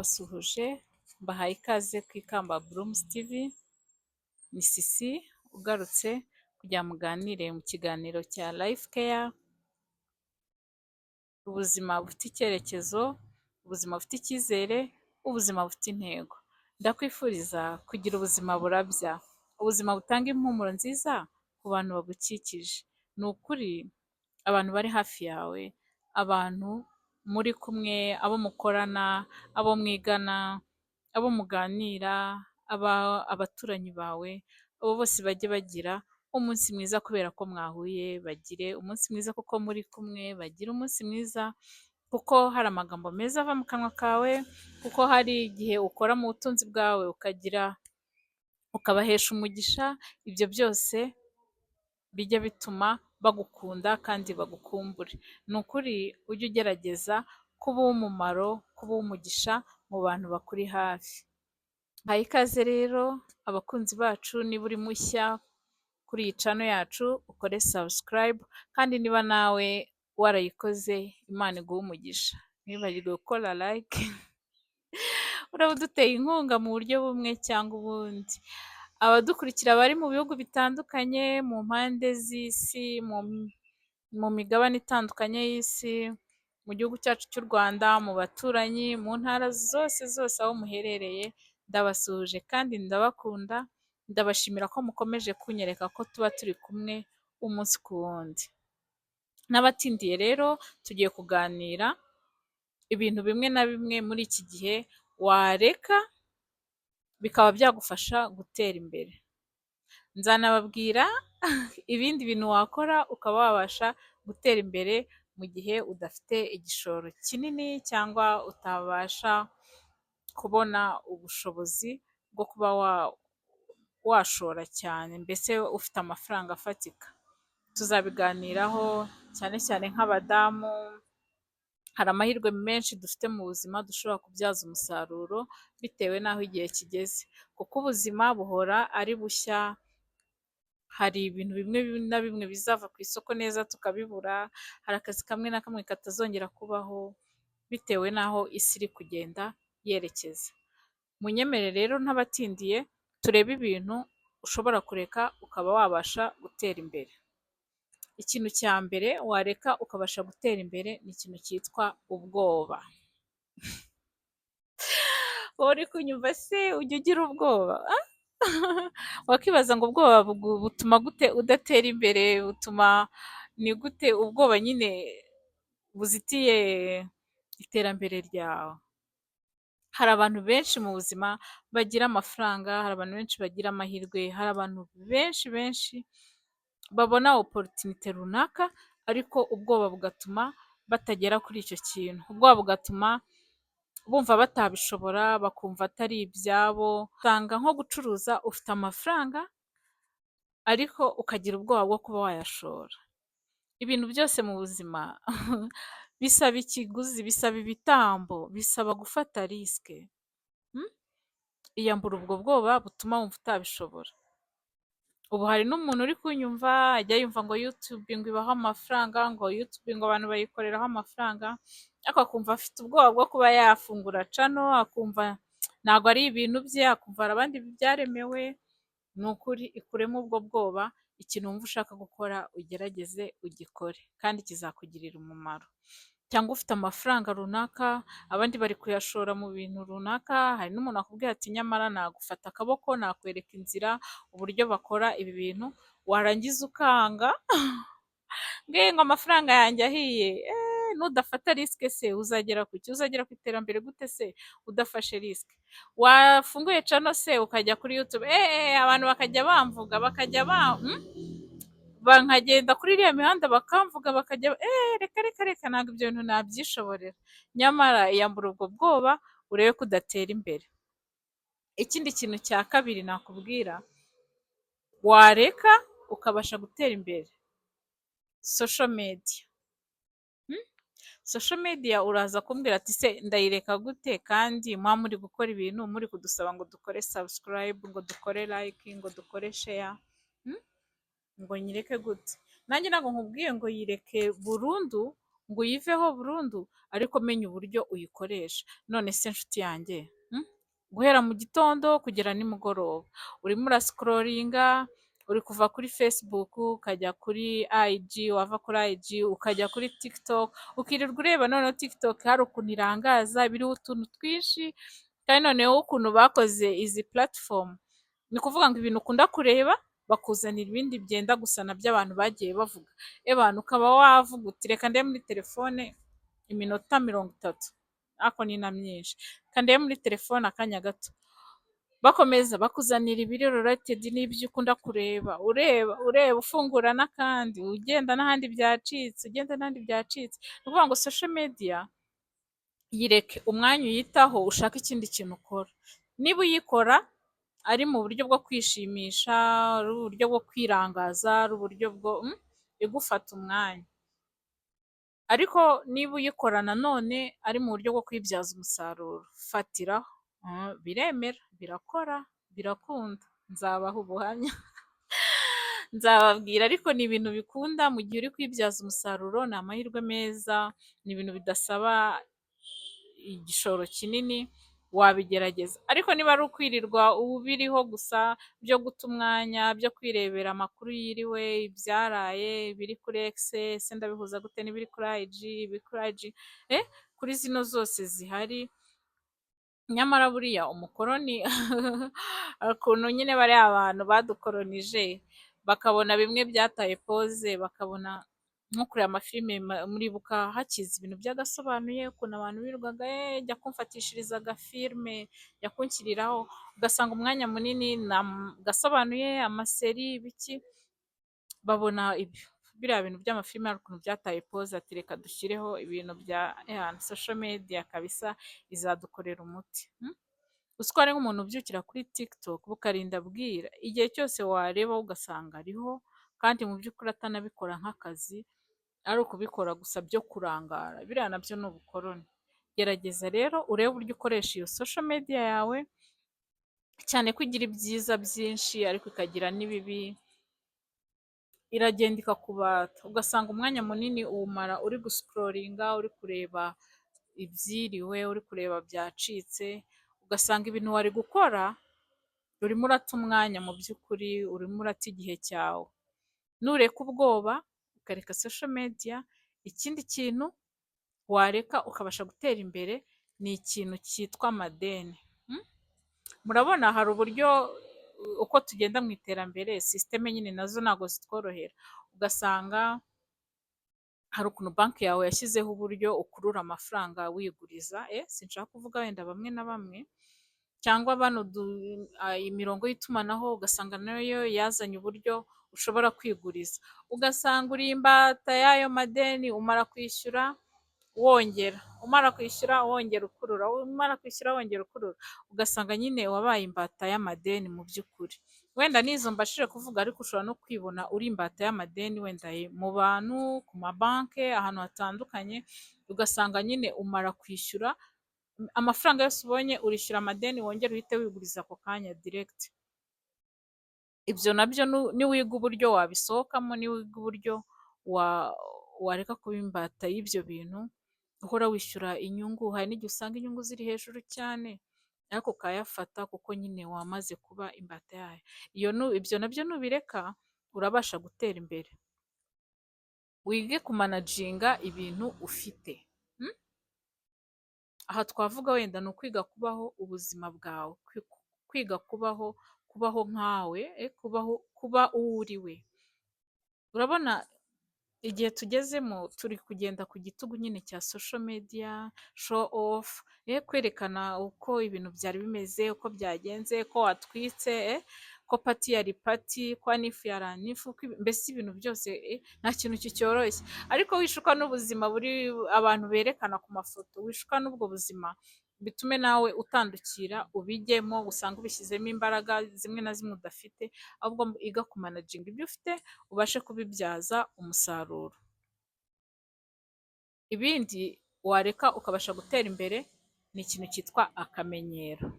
ndabasuhuje mbahaye ikaze ku Ikamba Blooms TV, ni Sisi ugarutse kugira ngo muganire mu kiganiro cya Life Care, ubuzima bufite icyerekezo, ubuzima bufite icyizere, ubuzima bufite intego. Ndakwifuriza kugira ubuzima burabya, ubuzima butanga impumuro nziza ku bantu bagukikije. Ni ukuri abantu bari hafi yawe, abantu muri kumwe, abo mukorana, abo mwigana, abo muganira, abaturanyi bawe, abo bose bajye bagira umunsi mwiza kubera ko mwahuye, bagire umunsi mwiza kuko muri kumwe, bagire umunsi mwiza kuko hari amagambo meza ava mu kanwa kawe, kuko hari igihe ukora mu butunzi bwawe ukabahesha umugisha, ibyo byose bijya bituma bagukunda kandi bagukumbure. Ni ukuri ujye ugerageza kuba uw'umumaro, kuba uw'umugisha mu bantu bakuri hafi. Haye ikaze rero abakunzi bacu, niba uri mushya kuri iyi channel yacu ukore subscribe, kandi niba nawe warayikoze Imana iguhe umugisha. Ntiwibagirwe gukora like uraba uduteye inkunga mu buryo bumwe cyangwa ubundi. Abadukurikira bari mu bihugu bitandukanye, mu mpande z'isi, mu migabane itandukanye y'isi, mu gihugu cyacu cy'u Rwanda, mu baturanyi, mu ntara zose aho muherereye, ndabasuhuje kandi ndabakunda, ndabashimira ko mukomeje kunyereka ko tuba turi kumwe umunsi ku wundi. N'abatindiye rero tugiye kuganira ibintu bimwe na bimwe muri iki gihe wareka bikaba byagufasha gutera imbere. Nzanababwira ibindi bintu wakora ukaba wabasha gutera imbere mu gihe udafite igishoro kinini cyangwa utabasha kubona ubushobozi bwo kuba washora cyane, mbese ufite amafaranga afatika. Tuzabiganiraho cyane cyane nk'abadamu, hari amahirwe menshi dufite mu buzima dushobora kubyaza umusaruro bitewe n'aho igihe kigeze, kuko ubuzima buhora ari bushya, hari ibintu bimwe na bimwe bizava ku isoko neza tukabibura, hari akazi kamwe na kamwe katazongera kubaho bitewe n'aho isi iri kugenda yerekeza. Munyemere rero ntabatindiye turebe ibintu ushobora kureka ukaba wabasha gutera imbere. Ikintu cya mbere wareka ukabasha gutera imbere ni ikintu cyitwa ubwoba. Wowe uri kunyumva se ujya ugira ubwoba? Wakibaza ngo ubwoba butuma gute udatera imbere, butuma ni gute ubwoba nyine buzitiye iterambere ryawe? Hari abantu benshi mu buzima bagira amafaranga, hari abantu benshi bagira amahirwe, hari abantu benshi babona opportunité runaka, ariko ubwoba bugatuma batagera kuri icyo kintu. Ubwoba bugatuma bumva batabishobora, bakumva atari ibyabo. Usanga nko gucuruza ufite amafaranga ariko ukagira ubwoba bwo kuba wayashora. Ibintu byose mu buzima bisaba ikiguzi, bisaba ibitambo, bisaba gufata risike. Iyambura ubwo bwoba butuma wumva utabishobora. Ubu hari n'umuntu uri kunyumva ajya yumva ngo YouTube ngo ibaho amafaranga, ngo YouTube ngo abantu bayikoreraho amafaranga, ariko akumva afite ubwoba bwo kuba yafungura channel, akumva ntabwo ari ibintu bye, akumva hari abandi byaremewe. Ni ukuri ikuremo ubwo bwoba, ikintu wumva ushaka gukora ugerageze ugikore kandi kizakugirira umumaro. Cyangwa ufite amafaranga runaka abandi bari kuyashora mu bintu runaka, hari n'umuntu akubwira ati nyamara nagufata akaboko nakwereka inzira uburyo bakora ibi bintu, warangiza ukanga ngo amafaranga yanjye ahiye. Nudafata risike se uzagera ku ki? Uzagera ku iterambere gute se udafashe risike? Wafunguye channel se ukajya kuri YouTube abantu bakajya bamvuga, bakajya nkagenda kuri iriya mihanda bakamvuga, bakajya reka ntabwo ibyo bintu nabyishoborera. Nyamara iyambura ubwo bwoba urebe ko udatera imbere. Ikindi kintu cya kabiri nakubwira wareka ukabasha gutera imbere, social media. Social media uraza kumbwira ati se ndayireka gute kandi muba muri gukora ibintu, muri kudusaba ngo dukore subscribe, ngo dukore like, ngo dukore share, ngo nyireke gute? Nanjye ntabwo nkubwiye ngo yireke burundu ngo uyiveho burundu, ariko menya uburyo uyikoresha. None se nshuti yanjye, guhera mu gitondo kugera nimugoroba urimo urasikororinga, uri kuva kuri Facebook ukajya kuri IG, wava kuri IG ukajya kuri TikTok, ukirirwa ureba. Noneho TikTok hari ukuntu irangaza, biriho utuntu twinshi, kandi noneho ukuntu bakoze izi platform, ni ukuvuga ngo ibintu ukunda kureba bakuzanira ibindi byenda gusa na byo abantu bagiye bavuga. Abantu ukaba wavuga uti reka ndebe muri telefone iminota 30, ariko ni na myinshi, reka ndebe muri telefone akanya gato, bakomeza bakuzanira ibiri related n'ibyo ukunda kureba, ureba ureba ufungura n'akandi, ugenda n'ahandi byacitse, ugenda n'ahandi byacitse. Ni ukuvuga ngo social media yireke umwanya uyitaho, ushake ikindi kintu ukora. Niba uyikora ari mu buryo bwo kwishimisha, ari uburyo bwo kwirangaza, ari uburyo bwo igufata umwanya, ariko niba uyikora nanone ari mu buryo bwo kwibyaza umusaruro, fatiraho. Biremera, birakora, birakunda, nzabaha ubuhamya nzababwira, ariko ni ibintu bikunda mu gihe uri kwibyaza umusaruro, ni amahirwe meza, ni ibintu bidasaba igishoro kinini, wabigerageza. Ariko niba ari ukwirirwa ubiriho gusa, byo guta umwanya, byo kwirebera amakuru yiriwe, ibyaraye, ibiri kuri X, ese ndabihuza gute n'ibiri kuri IG, ibiri kuri IG, kuri zino zose zihari. Nyamara buriya umukoroni ukuntu nyine bariya abantu badukoronije, bakabona bimwe byataye pose, bakabona nko kureba amafilime, muribuka hakiza ibintu byagasobanuye, ukuntu abantu birirwaga jya kumfatishiriza agafilme, jya kunshyiriraho, ugasanga umwanya munini gasobanuye amaseri biki, babona biriya bintu by'amafilime hari ukuntu byataye pose, ati reka dushyireho ibintu bya social media kabisa izadukorera umuti. Uzi ko hari nk'umuntu ubyukira kuri TikTok bukarinda bwira, igihe cyose wareba ugasanga ariho, kandi mu by'ukuri atanabikora nk'akazi, ari ukubikora gusa byo kurangara. Biriya nabyo ni ubukoroni. Gerageza rero urebe uburyo ukoresha iyo social media yawe, cyane ko igira ibyiza byinshi ariko ikagira n'ibibi, iragenda ikakubata, ugasanga umwanya munini uwumara uri gusikororinga, uri kureba ibyiriwe, uri kureba byacitse, ugasanga ibintu wari gukora urimo urata umwanya, mu by'ukuri urimo urata igihe cyawe. Nureka ubwoba ukareka social media, ikindi kintu wareka ukabasha gutera imbere ni ikintu cyitwa amadeni. Murabona hari uburyo uko tugenda mu iterambere, sisiteme nyine nazo ntabwo zitworohera, ugasanga hari ukuntu banki yawe yashyizeho uburyo ukurura amafaranga wiguriza, sinshaka kuvuga wenda bamwe na bamwe, cyangwa bano imirongo y'itumanaho ugasanga nayo yazanye uburyo ushobora kwiguriza, ugasanga uri imbata y'ayo madeni, umara kwishyura wongera, umara kwishyura wongera ukurura, umara kwishyura wongera ukurura, ugasanga nyine wabaye imbata y'amadeni mu by'ukuri. Wenda n'izo mbashije kuvuga, ariko ushobora no kwibona uri imbata y'amadeni, wenda mu bantu, ku mabanki, ahantu hatandukanye, ugasanga nyine umara kwishyura amafaranga yose ubonye, urishyura amadeni, wongera uhite wiguriza ako kanya direct. Ibyo nabyo niwiga uburyo wabisohokamo, niwiga uburyo wareka kuba imbata y'ibyo bintu, uhora wishyura inyungu. Hari n'igihe usanga inyungu ziri hejuru cyane, ariko ukayafata kuko nyine wamaze kuba imbata yayo. Ibyo nabyo nubireka urabasha gutera imbere. Wige kumanajinga ibintu ufite. Aha twavuga wenda ni ukwiga kubaho ubuzima bwawe, kwiga kubaho nkawe, kuba uwo uri we. Urabona igihe tugezemo turi kugenda ku gitugu nyine cya social media, show off, kwerekana uko ibintu byari bimeze, uko byagenze, ko watwitse, ko pati yari pati, ko anifu yari anifu, mbese ibintu byose nta kintu cyoroshye. Ariko wishuka n'ubuzima buri abantu berekana ku mafoto, wishuka n'ubwo buzima, bitume nawe utandukira ubijyemo, usanga ubishyizemo imbaraga zimwe na zimwe udafite, ahubwo iga kumanajinga ibyo ufite ubashe kubibyaza umusaruro. Ibindi wareka ukabasha gutera imbere ni ikintu cyitwa akamenyero.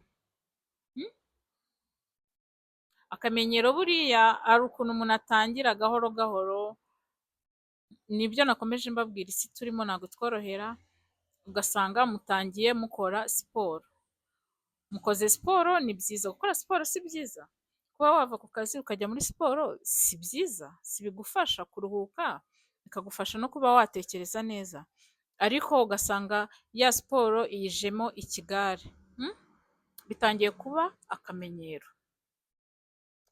Akamenyero buriya ari ukuntu umuntu atangira gahoro gahoro, nibyo nakomeje mbabwira, isi turimo ntabwo tworohera, ugasanga mutangiye mukora siporo, mukoze siporo ni byiza, gukora siporo si byiza, kuba wava ku kazi ukajya muri siporo si byiza, si bigufasha kuruhuka, bikagufasha no kuba watekereza neza, ariko ugasanga ya siporo iyijemo ikigare, bitangiye kuba akamenyero.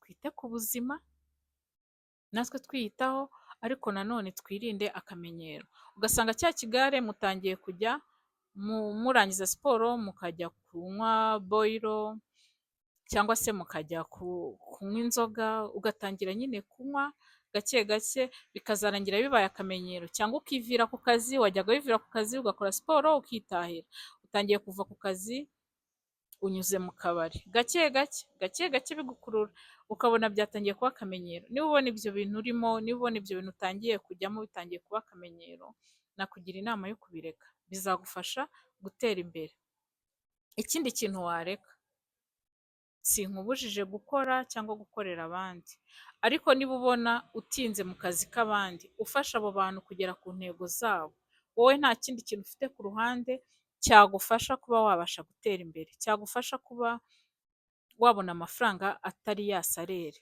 Twite ku buzima natwe twiyitaho, ariko nanone twirinde akamenyero, ugasanga cya kigare mutangiye kujya murangiza siporo mukajya kunywa boyiro cyangwa se mukajya kunywa inzoga, ugatangira nyine kunywa gake gake, bikazarangira bibaye akamenyero, cyangwa ukivira ku kazi, wajyaga wivira ku kazi ugakora siporo ukitahira, utangiye kuva ku kazi unyuze mu kabari, gake gake bigukurura, ukabona byatangiye kuba akamenyero. Niba ubona ibyo bintu urimo, niba ubona ibyo bintu utangiye kujyamo bitangiye kuba akamenyero, nakugira inama yo kubireka, bizagufasha gutera imbere. Ikindi kintu wareka, sinkubujije gukora cyangwa gukorera abandi, ariko niba ubona utinze mu kazi k'abandi ufasha abo bantu kugera ku ntego zabo, wowe nta kindi kintu ufite ku ruhande cyagufasha kuba wabasha gutera imbere, cyagufasha kuba wabona amafaranga atari ya salere,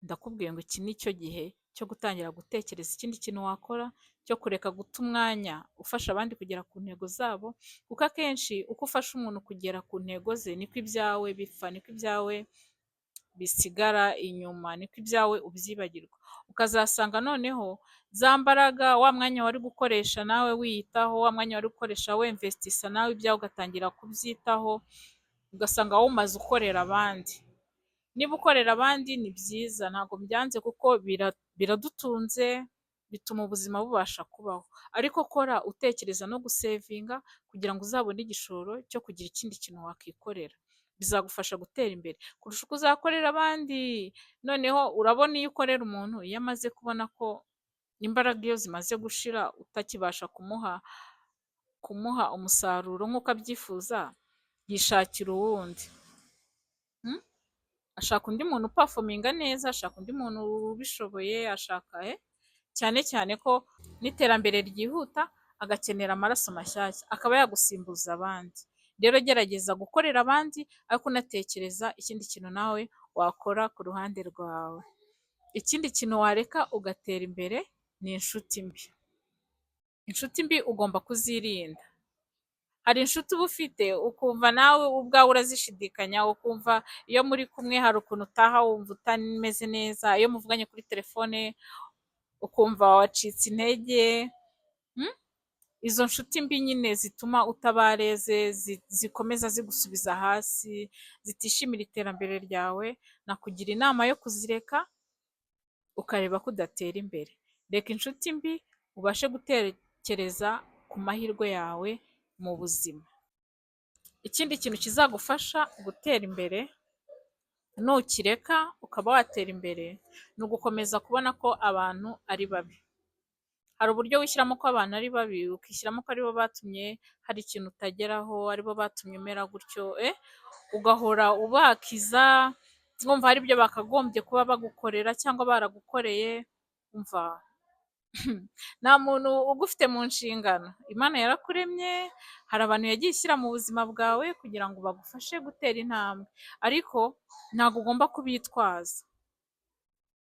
ndakubwiye ngo iki ni cyo gihe cyo gutangira gutekereza ikindi kintu wakora, cyo kureka guta umwanya ufasha abandi kugera ku ntego zabo, kuko akenshi uko ufasha umuntu kugera ku ntego ze niko ibyawe bipfa, niko ibyawe bisigara inyuma, niko ibyawe ubyibagirwa, ukazasanga noneho za mbaraga, wa mwanya wari gukoresha nawe wiyitaho, wa mwanya wari gukoresha wemvesitisa nawe ibyawe ugatangira kubyitaho, ugasanga wowe umaze ukorera abandi. Niba ukorera abandi ni byiza, ntabwo byanze kuko biradutunze, bituma ubuzima bubasha kubaho, ariko kora utekereza no gusevinga kugira ngo uzabone igishoro cyo kugira ikindi kintu wakikorera, bizagufasha gutera imbere kurusha uko uzakorera abandi. Noneho urabona iyo ukorera umuntu, iyo amaze kubona ko imbaraga iyo zimaze gushira utakibasha kumuha umusaruro nk'uko abyifuza, yishakira uwundi, ashaka undi muntu upafominga neza, ashaka undi muntu ubishoboye, ashaka cyane cyane ko n'iterambere ryihuta, agakenera amaraso mashyashya, akaba yagusimbuza abandi. Rero gerageza gukorera abandi, ariko unatekereza ikindi kintu nawe wakora ku ruhande rwawe. Ikindi kintu wareka ugatera imbere ni inshuti mbi. Inshuti mbi ugomba kuzirinda. Hari inshuti uba ufite ukumva nawe ubwawe urazishidikanya, ukumva iyo muri kumwe hari ukuntu utaha wumva utameze neza, iyo muvuganye kuri telefone ukumva wacitse intege. Izo nshuti mbi nyine zituma utabareze, zikomeza zigusubiza hasi, zitishimira iterambere ryawe, nakugira inama yo kuzireka ukareba ko udatera imbere. Reka inshuti mbi ubashe gutekereza ku mahirwe yawe mu buzima. Ikindi kintu kizagufasha gutera imbere, nukireka ukaba watera imbere, ni ugukomeza kubona ko abantu ari babi. Hari uburyo wishyiramo ko abantu ari babi, ukishyiramo ko aribo batumye hari ikintu utageraho, aribo batumye umera gutyo, ugahora ubakiza, wumva hari ibyo bakagombye kuba bagukorera cyangwa baragukoreye, umva nta muntu ugufite mu nshingano. Imana yarakuremye, hari abantu yagiye ishyira mu buzima bwawe kugira ngo bagufashe gutera intambwe, ariko ntabwo ugomba kubitwaza,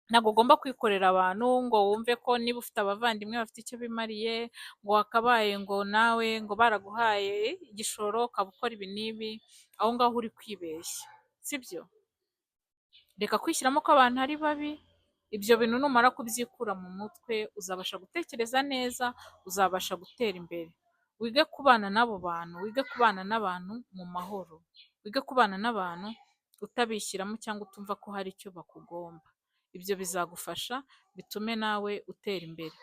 ntabwo ugomba kwikorera abantu ngo wumve ko niba ufite abavandimwe bafite icyo bimariye, ngo wakabaye ngo nawe ngo baraguhaye igishoro ukaba ukora ibi n'ibi, aho ngaho uri kwibeshya, sibyo? Reka kwishyiramo ko abantu ari babi, ibyo bintu numara kubyikura mu mutwe uzabasha gutekereza neza, uzabasha gutera imbere. Wige kubana n'abo bantu, wige kubana n'abantu mu mahoro, wige kubana n'abantu utabishyiramo cyangwa utumva ko hari icyo bakugomba. Ibyo bizagufasha bitume nawe utera imbere.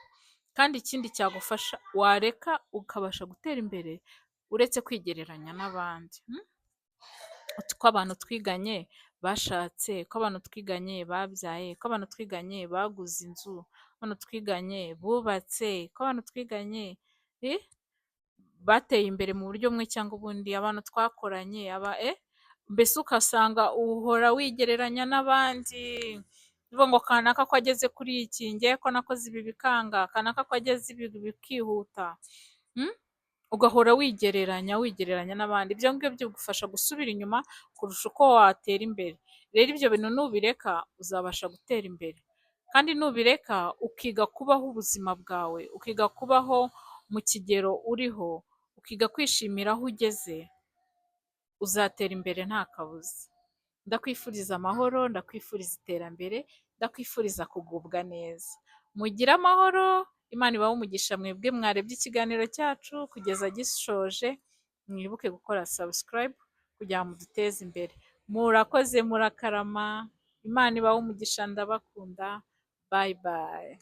Kandi ikindi cyagufasha, wareka ukabasha gutera imbere uretse kwigereranya n'abandi. Ko abantu twiganye bashatse, ko abantu twiganye babyaye, ko abantu twiganye baguze inzu, ko abantu twiganye bubatse, ko abantu twiganye bateye imbere mu buryo bumwe cyangwa ubundi, abantu twakoranye mbese ugasanga uhora wigereranya n'abandi, bivuga ngo kanaka ko ageze kuri iki, ngewe ko nakoze ibi bikanga, kanaka ko ageze ibi bikihuta. Mm? Ugahora wigereranya n'abandi, ibyo ngibyo bigufasha gusubira inyuma kurusha uko watera imbere. Rero ibyo bintu nubireka uzabasha gutera imbere, kandi nubireka ukiga kubaho ubuzima bwawe, ukiga kubaho mu kigero uriho, ukiga kwishimira aho ugeze, uzatera imbere nta kabuza. Ndakwifuriza amahoro, ndakwifuriza iterambere, ndakwifuriza kugubwa neza. Mugire amahoro, Imana ibahe umugisha mwebwe mwarebye ikiganiro cyacu kugeza gishoje, mwibuke gukora subscribe kugira ngo muduteze imbere. Murakoze, murakarama, Imana ibahe umugisha, ndabakunda, bye bye.